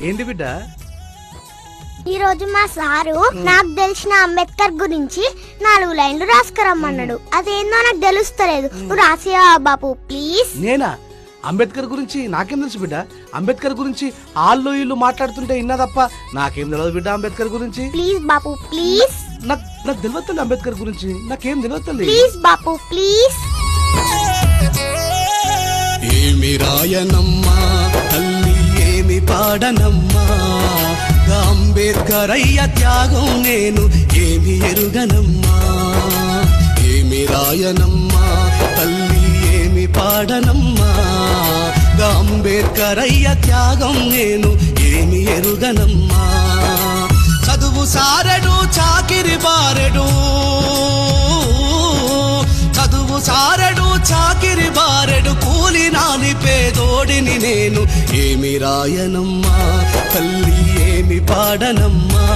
ఏంటి బిడ్డ? ఈ రోజు మా సారు నాకు తెలిసిన అంబేద్కర్ గురించి 4 లైన్లు రాసుకురమ్మన్నాడు. అదేందో నాకు తెలుస్తలేదు. నువ్వు రాసియా బాపు ప్లీజ్. నేనా? అంబేద్కర్ గురించి నాకేం తెలుసు బిడ్డ? అంబేద్కర్ గురించి ఆళ్ళు ఇల్లు మాట్లాడుతుంటే ఇన్నా తప్ప నాకేం తెలియదు బిడ్డ అంబేద్కర్ గురించి. Please Bapu please. నాకు తెలియదు అంబేద్కర్ గురించి, నాకేం తెలియదు. Please Bapu please. ఏమి రాయనమ్మా తల్లి ఏమి పాడనమ్మా, అంబేద్కర్ అయ్య త్యాగం నేను ఏమి ఎరుగనమ్మా. ఏమి రాయనమ్మా తల్లి ఏమి పాడనమ్మా, అంబేద్కర్ అయ్య త్యాగం నేను ఏమి ఎరుగనమ్మా. చదువు సారెడు చాకిరి బారెడు, చదువు సారెడు చాకిరి బారెడు, కూలి నాని పేదోడిని నేను ఏమి రాయనమ్మా తల్లి ఏమి పాడనమ్మా,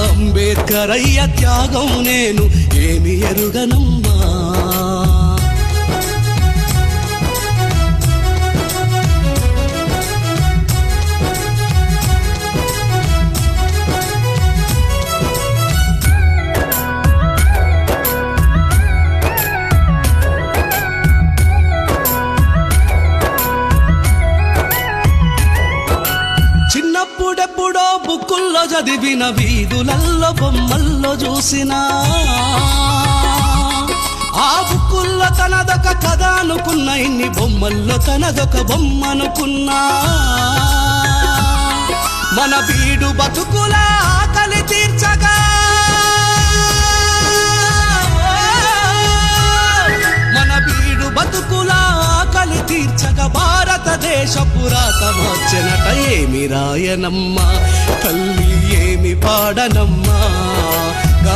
అంబేద్కర్ అయ్య త్యాగం నేను ఏమి ఎరుగనమ్మా. చిన్నప్పుడెప్పుడో బుక్కుల్లో చదివిన వీధులల్లో బొమ్మల్లో చూసినా, ఆ బుక్కుల్లో తనదొక కథ అనుకున్నా, ఇన్ని బొమ్మల్లో తనదొక బొమ్మ అనుకున్నా. మన బీడు బతుకుల ఆకలి తీర్చగా, మన బీడు బతుకుల ఆకలి తీర్చగా భారతదేశ పురాత మార్చెనట. ఏమి రాయనమ్మా తల్లి ఏమి పాడనమ్మా,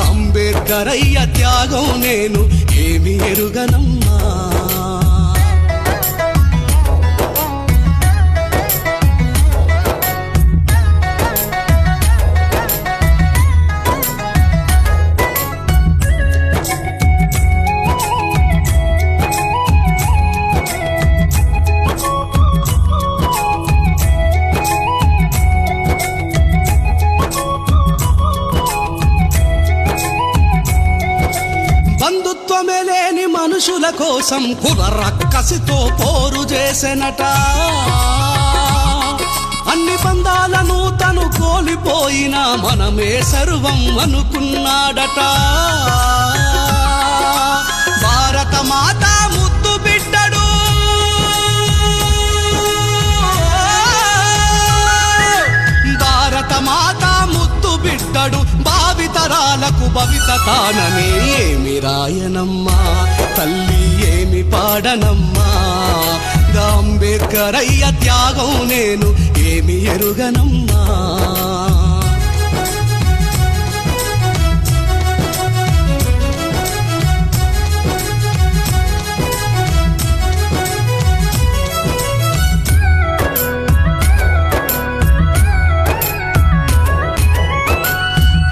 అంబేద్కర్ అయ్య త్యాగం నేను ఏమి ఎరుగనమ్మా. బంధుత్వమే లేని మనుషుల కోసం కుల రక్కసితో పోరు చేసెనట. అన్ని బంధాలను తను కోల్పోయినా మనమే సర్వం అనుకున్నాడట. భారత మాత ముద్దు బిడ్డడు, భారత మాత ముద్దు బిడ్డడు, భావితరాలకు భవిత తాననే. ఏమి రాయనమ్మా తల్లి ఏమి పాడనమ్మా, అంబేద్కర్ అయ్య త్యాగం నేను ఏమి ఎరుగనమ్మా.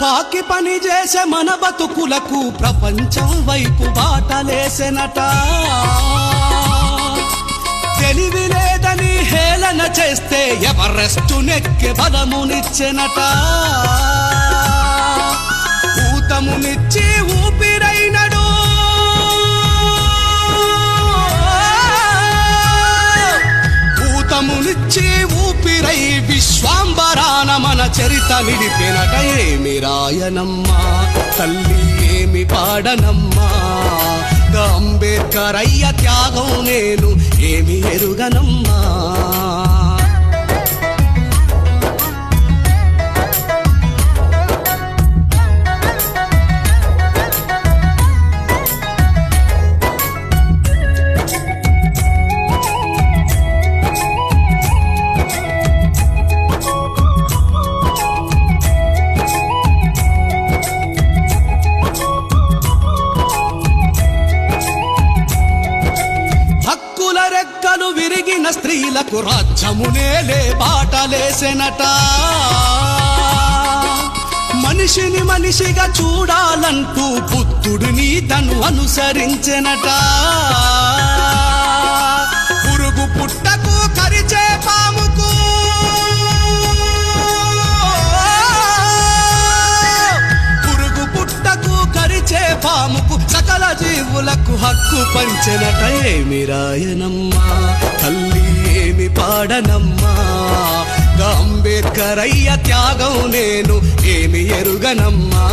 పాకి పని చేసే మన బతుకులకు ప్రపంచం వైపు బాటలేసెనట. తెలివి లేదని హేళన చేస్తే ఎవరెస్టు నెక్కే బలమునిచ్చెనట. ఊతమునిచ్చి ఊపిరైనడు, ఊతమునిచ్చి ఊపిరై విశ్వాంబరాన మన చరిత నిలిపినట. ఏమి రాయనమ్మా తల్లి ఏమి పాడనమ్మా, అంబేద్కర్ అయ్య త్యాగం నేను ఏమి ఎరుగనమ్మా. రెక్కలు విరిగిన స్త్రీలకు రాజ్యమునేలే బాటలేసెనట. మనిషిని మనిషిగా చూడాలంటూ బుద్ధుడిని తను అనుసరించెనట. పురుగు పుట్టకు కరిచే పాముకు పాముకు సకల జీవులకు హక్కు పంచెనట ఏమి రాయనమ్మా తల్లి ఏమి పాడనమ్మా అంబేద్కర్ అయ్య త్యాగం నేను ఏమి ఎరుగనమ్మా